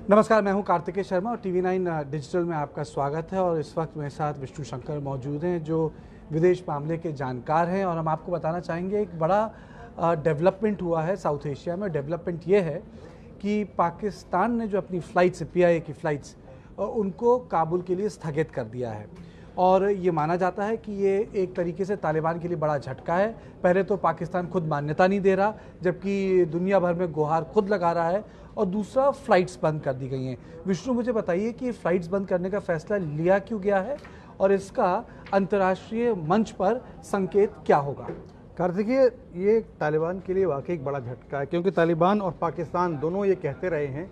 नमस्कार, मैं हूं कार्तिकेय शर्मा और TV9 डिजिटल में आपका स्वागत है। और इस वक्त मेरे साथ विष्णु शंकर मौजूद हैं जो विदेश मामले के जानकार हैं। और हम आपको बताना चाहेंगे एक बड़ा डेवलपमेंट हुआ है साउथ एशिया में। डेवलपमेंट ये है कि पाकिस्तान ने जो अपनी फ़्लाइट्स PIA की फ़्लाइट्स उनको काबुल के लिए स्थगित कर दिया है। और ये माना जाता है कि ये एक तरीके से तालिबान के लिए बड़ा झटका है। पहले तो पाकिस्तान खुद मान्यता नहीं दे रहा, जबकि दुनिया भर में गुहार खुद लगा रहा है। और दूसरा, फ़्लाइट्स बंद कर दी गई हैं। विष्णु, मुझे बताइए कि फ़्लाइट्स बंद करने का फ़ैसला लिया क्यों गया है और इसका अंतर्राष्ट्रीय मंच पर संकेत क्या होगा? कार्तिकेय, ये तालिबान के लिए वाकई एक बड़ा झटका है, क्योंकि तालिबान और पाकिस्तान दोनों ये कहते रहे हैं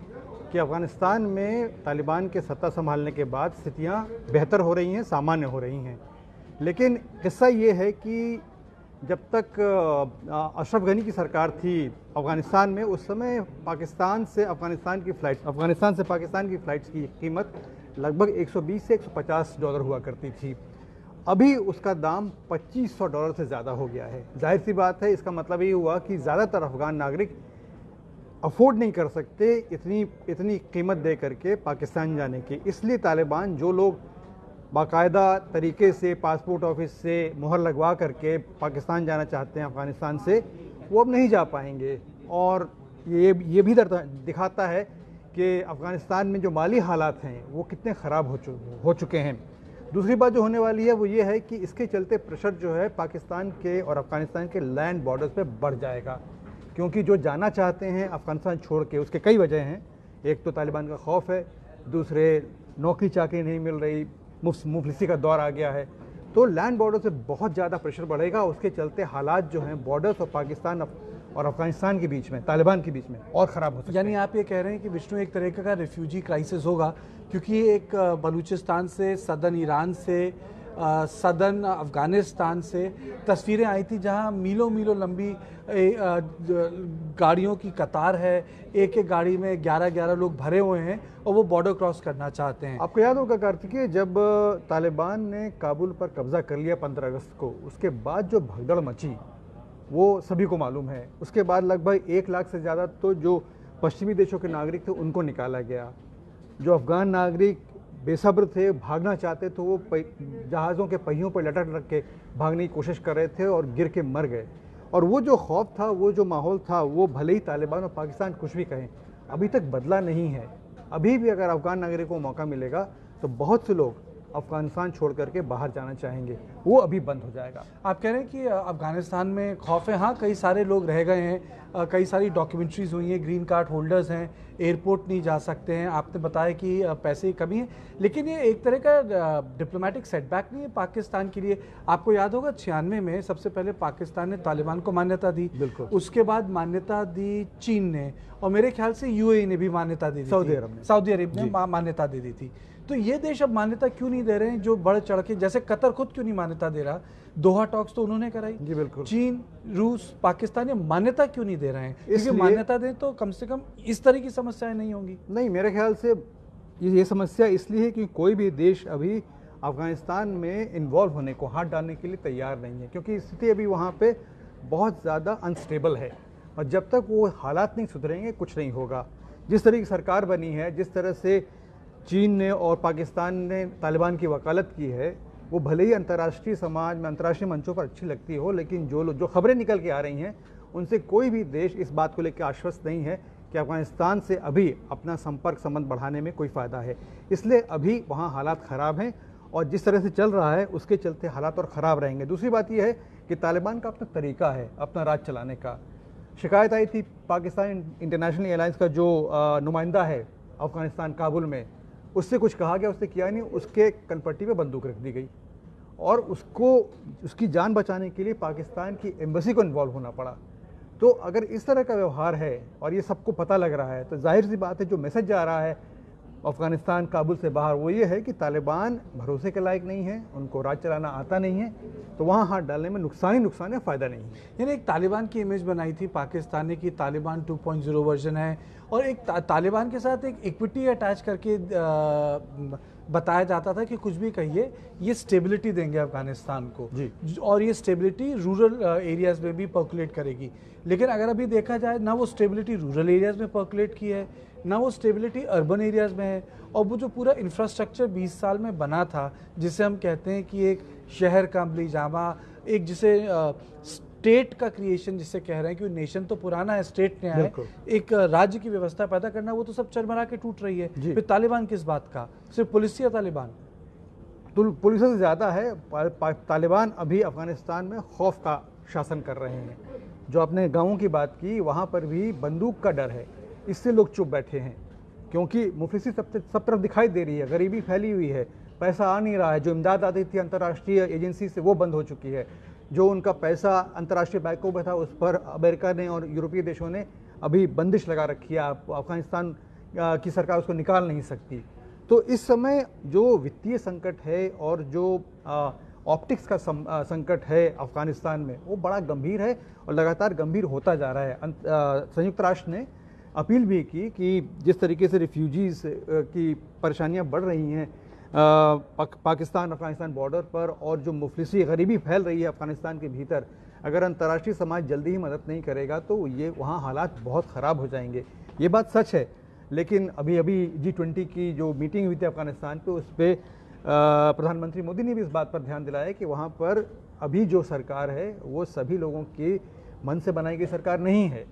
कि अफ़गानिस्तान में तालिबान के सत्ता संभालने के बाद स्थितियां बेहतर हो रही हैं, सामान्य हो रही हैं। लेकिन किस्सा ये है कि जब तक अशरफ गनी की सरकार थी अफ़गानिस्तान में, उस समय पाकिस्तान से पाकिस्तान की फ़्लाइट्स की कीमत लगभग 120 से 150 डॉलर हुआ करती थी। अभी उसका दाम $2500 से ज़्यादा हो गया है। जाहिर सी बात है, इसका मतलब ये हुआ कि ज़्यादातर अफ़गान नागरिक अफोर्ड नहीं कर सकते इतनी कीमत दे करके पाकिस्तान जाने की। इसलिए तालिबान, जो लोग बाकायदा तरीके से पासपोर्ट ऑफिस से मुहर लगवा करके पाकिस्तान जाना चाहते हैं अफ़गानिस्तान से, वो अब नहीं जा पाएंगे। और ये भी दिखाता है कि अफ़गानिस्तान में जो माली हालात हैं वो कितने ख़राब हो चुके हैं। दूसरी बात जो होने वाली है वो ये है कि इसके चलते प्रेशर जो है पाकिस्तान के और अफ़गानिस्तान के लैंड बॉर्डर्स पे बढ़ जाएगा, क्योंकि जो जाना चाहते हैं अफ़गानिस्तान छोड़ के, उसके कई वजह हैं। एक तो तालिबान का खौफ है, दूसरे नौकरी चाकरी नहीं मिल रही, मुफलिसी का दौर आ गया है। तो लैंड बॉर्डर से बहुत ज़्यादा प्रेशर बढ़ेगा। उसके चलते हालात जो हैं बॉर्डर्स और पाकिस्तान और अफ़गानिस्तान के बीच में, तालिबान के बीच में और ख़राब हो सकते हैं। यानी आप ये कह रहे हैं कि विष्णु एक तरीके का रिफ्यूजी क्राइसिस होगा, क्योंकि एक बलूचिस्तान से, सदर्न ईरान से, सदर्न अफ़गानिस्तान से तस्वीरें आई थी जहां मीलों मीलों लंबी गाड़ियों की कतार है। एक एक गाड़ी में 11-11 लोग भरे हुए हैं और वो बॉर्डर क्रॉस करना चाहते हैं। आपको याद होगा कार्तिकेय, जब तालिबान ने काबुल पर कब्जा कर लिया 15 अगस्त को, उसके बाद जो भगदड़ मची वो सभी को मालूम है। उसके बाद लगभग 1 लाख से ज़्यादा तो जो पश्चिमी देशों के नागरिक थे उनको निकाला गया। जो अफ़गान नागरिक बेसब्र थे, भागना चाहते थे, वो जहाज़ों के पहियों पर लटक के भागने की कोशिश कर रहे थे और गिर के मर गए। और वो जो खौफ था, वो जो माहौल था, वो भले ही तालिबान और पाकिस्तान कुछ भी कहें, अभी तक बदला नहीं है। अभी भी अगर अफ़गान नागरिकों को मौका मिलेगा तो बहुत से लोग अफ़गानिस्तान छोड़ करके बाहर जाना चाहेंगे, वो अभी बंद हो जाएगा। आप कह रहे हैं कि अफ़गानिस्तान में खौफ है। हाँ, कई सारे लोग रह गए हैं, कई सारी डॉक्यूमेंट्रीज हुई हैं, ग्रीन कार्ड होल्डर्स हैं, एयरपोर्ट नहीं जा सकते हैं। आपने बताया कि पैसे की कमी है, लेकिन ये एक तरह का डिप्लोमेटिक सेटबैक नहीं है पाकिस्तान के लिए? आपको याद होगा 96 में सबसे पहले पाकिस्तान ने तालिबान को मान्यता दी। बिल्कुल। उसके बाद मान्यता दी चीन ने, और मेरे ख्याल से UAE ने भी मान्यता दी थी, सऊदी अरब ने मान्यता दे दी थी। तो ये देश अब मान्यता क्यों नहीं दे रहे हैं, जो बढ़ चढ़ के? जैसे कतर खुद क्यों नहीं मान्यता दे रहा? दोहा टॉक्स तो उन्होंने कराई। जी बिल्कुल। चीन, रूस, पाकिस्तान ये मान्यता क्यों नहीं दे रहे हैं? क्योंकि मान्यता दें तो कम से कम इस तरह की समस्याएं नहीं होंगी। नहीं, मेरे ख्याल से ये समस्या इसलिए है कि कोई भी देश अभी अफ़गानिस्तान में इन्वॉल्व होने को, हाथ डालने के लिए तैयार नहीं है, क्योंकि स्थिति अभी वहाँ पे बहुत ज़्यादा अनस्टेबल है। और जब तक वो हालात नहीं सुधरेंगे कुछ नहीं होगा। जिस तरह की सरकार बनी है, जिस तरह से चीन ने और पाकिस्तान ने तालिबान की वकालत की है, वो भले ही अंतर्राष्ट्रीय समाज में, अंतर्राष्ट्रीय मंचों पर अच्छी लगती हो, लेकिन जो खबरें निकल के आ रही हैं उनसे कोई भी देश इस बात को लेकर आश्वस्त नहीं है कि अफ़गानिस्तान से अभी अपना संबंध बढ़ाने में कोई फ़ायदा है। इसलिए अभी वहाँ हालात ख़राब हैं और जिस तरह से चल रहा है उसके चलते हालात और ख़राब रहेंगे। दूसरी बात यह है कि तालिबान का अपना तरीका है अपना राज चलाने का। शिकायत आई थी पाकिस्तान इंटरनेशनल एयरलाइंस का जो नुमाइंदा है अफ़गानिस्तान काबुल में, उससे कुछ कहा गया, उसने किया नहीं, उसके कनपट्टी पे बंदूक रख दी गई और उसकी जान बचाने के लिए पाकिस्तान की एम्बेसी को इन्वॉल्व होना पड़ा। तो अगर इस तरह का व्यवहार है और ये सबको पता लग रहा है, तो जाहिर सी बात है जो मैसेज जा रहा है अफ़गानिस्तान काबुल से बाहर, वो ये है कि तालिबान भरोसे के लायक नहीं है, उनको राज चलाना आता नहीं है, तो वहाँ हाथ डालने में नुकसान ही नुकसान है, फ़ायदा नहीं है। यानी एक तालिबान की इमेज बनाई थी पाकिस्तान ने कि तालिबान 2.0 वर्जन है, और एक तालिबान के साथ एक इक्विटी अटैच करके बताया जाता था कि कुछ भी कहिए ये स्टेबिलिटी देंगे अफगानिस्तान को जी। और ये स्टेबिलिटी रूरल एरियाज़ में भी पर्कुलेट करेगी। लेकिन अगर अभी देखा जाए ना वो स्टेबिलिटी रूरल एरियाज़ में पर्कुलेट की है, ना वो स्टेबिलिटी अर्बन एरियाज़ में है, और वो जो पूरा इंफ्रास्ट्रक्चर 20 साल में बना था, जिसे हम कहते हैं कि एक शहर का अमली जामा, एक जिसे स्टेट का क्रिएशन जिसे कह रहे हैं कि नेशन तो पुराना है, स्टेट नया है, एक राज्य की व्यवस्था पैदा करना, वो तो सब चरमरा के टूट रही है। फिर तालिबान किस बात का? सिर्फ पुलिस या तालिबान? तो पुलिस से ज़्यादा है। तालिबान अभी अफगानिस्तान में खौफ का शासन कर रहे हैं। जो आपने गाँवों की बात की, वहाँ पर भी बंदूक का डर है, इससे लोग चुप बैठे हैं, क्योंकि मुफलिसी सब तरफ दिखाई दे रही है, गरीबी फैली हुई है, पैसा आ नहीं रहा है। जो इमदाद आती थी अंतर्राष्ट्रीय एजेंसी से, वो बंद हो चुकी है। जो उनका पैसा अंतर्राष्ट्रीय बैंकों में था, उस पर अमेरिका ने और यूरोपीय देशों ने अभी बंदिश लगा रखी है। अफगानिस्तान की सरकार उसको निकाल नहीं सकती। तो इस समय जो वित्तीय संकट है और जो ऑप्टिक्स का संकट है अफगानिस्तान में, वो बड़ा गंभीर है और लगातार गंभीर होता जा रहा है। संयुक्त राष्ट्र ने अपील भी की कि जिस तरीके से रिफ्यूजीज़ की परेशानियां बढ़ रही हैं पाकिस्तान अफगानिस्तान बॉर्डर पर, और जो मुफलिसी गरीबी फैल रही है अफगानिस्तान के भीतर, अगर अंतर्राष्ट्रीय समाज जल्दी ही मदद नहीं करेगा तो ये वहाँ हालात बहुत ख़राब हो जाएंगे। ये बात सच है। लेकिन अभी G20 की जो मीटिंग हुई थी अफगानिस्तान पे, उस पर प्रधानमंत्री मोदी ने भी इस बात पर ध्यान दिलाया कि वहाँ पर अभी जो सरकार है वो सभी लोगों के मन से बनाई गई सरकार नहीं है।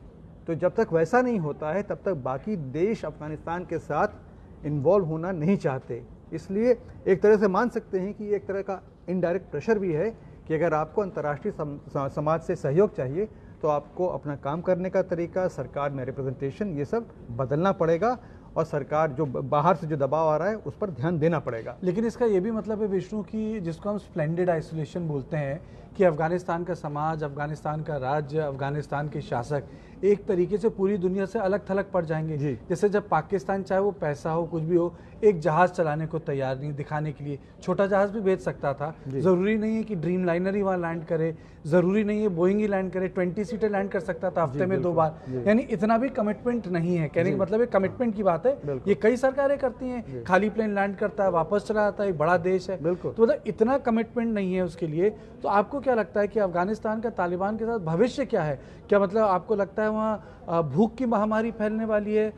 तो जब तक वैसा नहीं होता है तब तक बाकी देश अफगानिस्तान के साथ इन्वॉल्व होना नहीं चाहते। इसलिए एक तरह से मान सकते हैं कि एक तरह का इनडायरेक्ट प्रेशर भी है कि अगर आपको अंतर्राष्ट्रीय समाज से सहयोग चाहिए तो आपको अपना काम करने का तरीका, सरकार में रिप्रेजेंटेशन, ये सब बदलना पड़ेगा, और सरकार जो बाहर से जो दबाव आ रहा है उस पर ध्यान देना पड़ेगा। लेकिन इसका ये भी मतलब है विष्णु कि जिसको हम स्प्लेंडेड आइसोलेशन बोलते हैं, कि अफगानिस्तान का समाज, अफगानिस्तान का राज्य, अफगानिस्तान के शासक एक तरीके से पूरी दुनिया से अलग थलग पड़ जाएंगे। जैसे जब पाकिस्तान, चाहे वो पैसा हो कुछ भी हो, एक जहाज़ चलाने को तैयार नहीं, दिखाने के लिए छोटा जहाज़ भी भेज सकता था। ज़रूरी नहीं है कि ड्रीम लाइनर ही वहाँ लैंड करे, ज़रूरी नहीं है बोइंग ही लैंड करे, 20 सीटें लैंड कर सकता था हफ्ते में 2 बार। यानी इतना भी कमिटमेंट नहीं है। कहने का मतलब एक कमिटमेंट की बात है। ये कई सरकारें करती हैं, खाली प्लेन लैंड करता है, वापस चला जाता है, एक बड़ा देश है। तो मतलब इतना कमिटमेंट नहीं है उसके लिए। तो आपको क्या लगता है कि अफगानिस्तान का तालिबान के साथ भविष्य क्या है? क्या मतलब आपको लगता है वहाँ भूख की महामारी फैलने वाली है?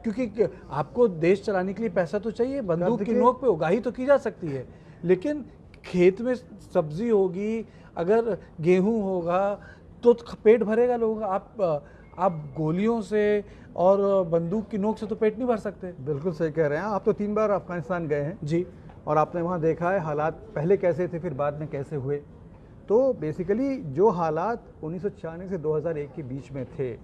क्योंकि आपको देश चलाने के लिए पैसा तो चाहिए, बंदूक की नोक पे उगाही तो की जा सकती है, लेकिन खेत में सब्जी होगी, अगर गेहूं होगा तो पेट भरेगा लोगों का। आप गोलियों से और बंदूक की नोक से तो पेट नहीं भर सकते। बिल्कुल सही कह रहे हैं आप। तो 3 बार अफगानिस्तान गए हैं जी, और आपने वहाँ देखा है हालात पहले कैसे थे, फिर बाद में कैसे हुए। तो बेसिकली जो हालात 1996 से 2001 के बीच में थे,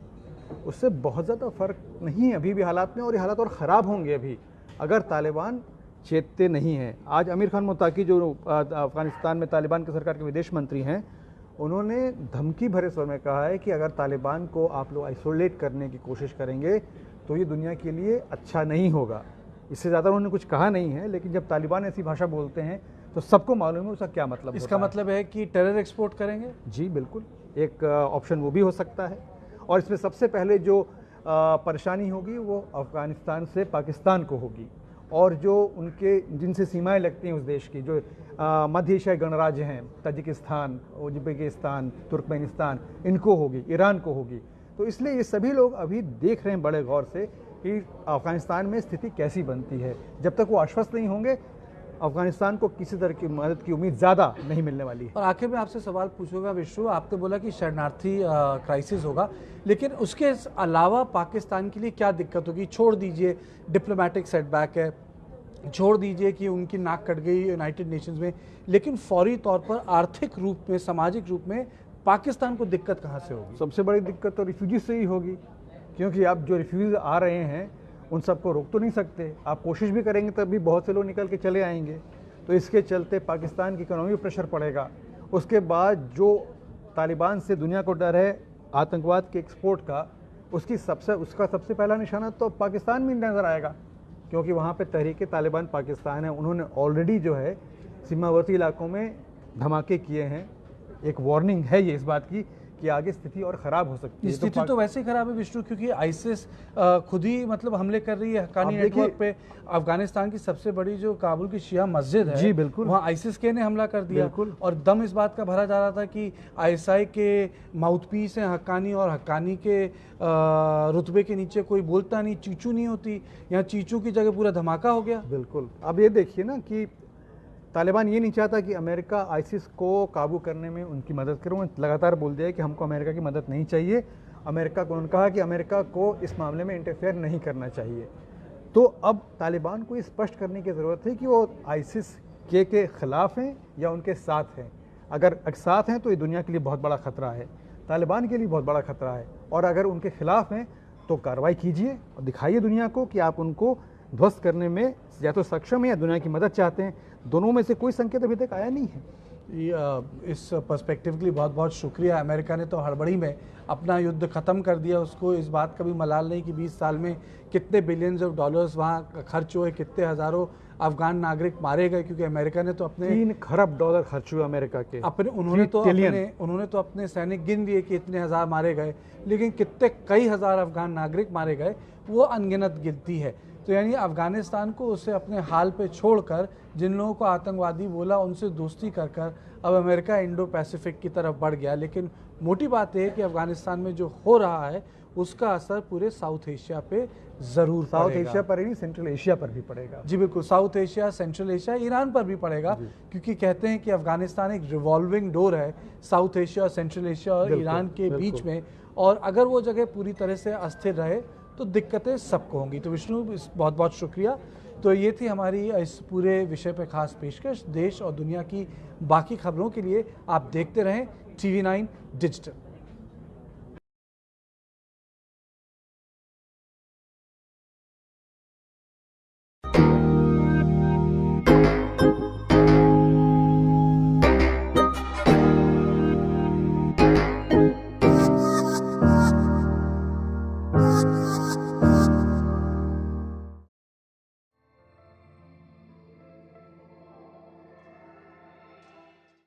उससे बहुत ज़्यादा फ़र्क नहीं है अभी भी हालात में, और ये हालात और ख़राब होंगे अभी अगर तालिबान चेतते नहीं हैं। आज आमिर खान मुत्ताकी जो अफ़गानिस्तान में तालिबान की सरकार के विदेश मंत्री हैं, उन्होंने धमकी भरे स्वर में कहा है कि अगर तालिबान को आप लोग आइसोलेट करने की कोशिश करेंगे तो ये दुनिया के लिए अच्छा नहीं होगा। इससे ज़्यादा उन्होंने कुछ कहा नहीं है, लेकिन जब तालिबान ऐसी भाषा बोलते हैं तो सबको मालूम है उसका क्या मतलब। इसका मतलब है कि टेरर एक्सपोर्ट करेंगे? जी बिल्कुल, एक ऑप्शन वो भी हो सकता है। और इसमें सबसे पहले जो परेशानी होगी वो अफ़गानिस्तान से पाकिस्तान को होगी, और जो उनके जिनसे सीमाएं लगती हैं उस देश की, जो मध्य एशियाई गणराज्य हैं, तजिकिस्तान, उज्बेकिस्तान, तुर्कमेनिस्तान, इनको होगी, ईरान को होगी। तो इसलिए ये सभी लोग अभी देख रहे हैं बड़े गौर से कि अफ़गानिस्तान में स्थिति कैसी बनती है। जब तक वो आश्वस्त नहीं होंगे, अफगानिस्तान को किसी तरह की मदद की उम्मीद ज़्यादा नहीं मिलने वाली है। और आखिर में आपसे सवाल पूछूंगा विष्णु, आपने बोला कि शरणार्थी क्राइसिस होगा, लेकिन उसके अलावा पाकिस्तान के लिए क्या दिक्कत होगी? छोड़ दीजिए डिप्लोमेटिक सेटबैक है, छोड़ दीजिए कि उनकी नाक कट गई यूनाइटेड नेशंस में, लेकिन फौरी तौर पर आर्थिक रूप में, सामाजिक रूप में पाकिस्तान को दिक्कत कहाँ से होगी? सबसे बड़ी दिक्कत तो रिफ्यूजी से ही होगी, क्योंकि आप जो रिफ्यूजी आ रहे हैं उन सबको रोक तो नहीं सकते। आप कोशिश भी करेंगे तब भी बहुत से लोग निकल के चले आएंगे। तो इसके चलते पाकिस्तान की इकोनॉमी पर प्रेशर पड़ेगा। उसके बाद जो तालिबान से दुनिया को डर है आतंकवाद के एक्सपोर्ट का, उसका सबसे पहला निशाना तो पाकिस्तान में नज़र आएगा, क्योंकि वहाँ पे तहरीक तालिबान पाकिस्तान है। उन्होंने ऑलरेडी जो है सीमावर्ती इलाकों में धमाके किए हैं। एक वार्निंग है ये इस बात की कि आगे स्थिति और ख़राब हो सकती है। स्थिति तो वैसे ही खराब है विष्णु, क्योंकि आईसिस खुद ही मतलब हमले कर रही है हक्कानी नेटवर्क पे। अफगानिस्तान की सबसे बड़ी जो काबुल की शिया मस्जिद है, जी बिल्कुल, वहाँ आईसिस के ने हमला कर दिया। और दम इस बात का भरा जा रहा था कि आईएसआई के माउथपीस हैं हक्कानी, और हक्कानी के रुतबे के नीचे कोई बोलता नहीं, चीचू नहीं होती। यहाँ चीचू की जगह पूरा धमाका हो गया। बिल्कुल। अब ये देखिए ना कि तालिबान ये नहीं चाहता कि अमेरिका आईसिस को काबू करने में उनकी मदद करे। उन्होंने लगातार बोल दिया है कि हमको अमेरिका की मदद नहीं चाहिए। अमेरिका को उन्होंने कहा कि अमेरिका को इस मामले में इंटरफेयर नहीं करना चाहिए। तो अब तालिबान को स्पष्ट करने की ज़रूरत है कि वो आईसिस के ख़िलाफ़ हैं या उनके साथ हैं। अगर साथ हैं तो ये दुनिया के लिए बहुत बड़ा ख़तरा है, तालिबान के लिए बहुत बड़ा ख़तरा है। और अगर उनके ख़िलाफ़ हैं तो कार्रवाई कीजिए और दिखाइए दुनिया को कि आप उनको ध्वस्त करने में या तो सक्षम है या दुनिया की मदद चाहते हैं। दोनों में से कोई संकेत अभी तक आया नहीं है। इस पर्सपेक्टिव के लिए बहुत बहुत शुक्रिया। अमेरिका ने तो हड़बड़ी में अपना युद्ध ख़त्म कर दिया। उसको इस बात का भी मलाल नहीं कि 20 साल में कितने बिलियंस ऑफ डॉलर्स वहाँ खर्च हुए, कितने हज़ारों अफगान नागरिक मारे गए, क्योंकि अमेरिका ने तो अपने $3 खरब खर्च हुए अमेरिका के। उन्होंने तो अपने सैनिक गिन दिए कि इतने हज़ार मारे गए, लेकिन कितने कई हज़ार अफगान नागरिक मारे गए वो अनगिनत गिनती है। तो यानी अफ़गानिस्तान को उसे अपने हाल पे छोड़कर, जिन लोगों को आतंकवादी बोला उनसे दोस्ती कर कर अब अमेरिका इंडो पैसिफिक की तरफ बढ़ गया। लेकिन मोटी बात है कि अफ़गानिस्तान में जो हो रहा है उसका असर पूरे साउथ एशिया पे ज़रूर साउथ एशिया पर ही नहीं, सेंट्रल एशिया पर भी पड़ेगा। जी बिल्कुल, south Asia, central Asia, Iran पर भी पड़ेगा, क्योंकि कहते हैं कि अफ़गानिस्तान एक रिवॉल्विंग डोर है साउथ एशिया, सेंट्रल एशिया और ईरान के बीच में। और अगर वो जगह पूरी तरह से अस्थिर रहे तो दिक्कतें सबको होंगी। तो विष्णु, बहुत बहुत शुक्रिया। तो ये थी हमारी इस पूरे विषय पे खास पेशकश। देश और दुनिया की बाकी खबरों के लिए आप देखते रहें TV9 डिजिटल।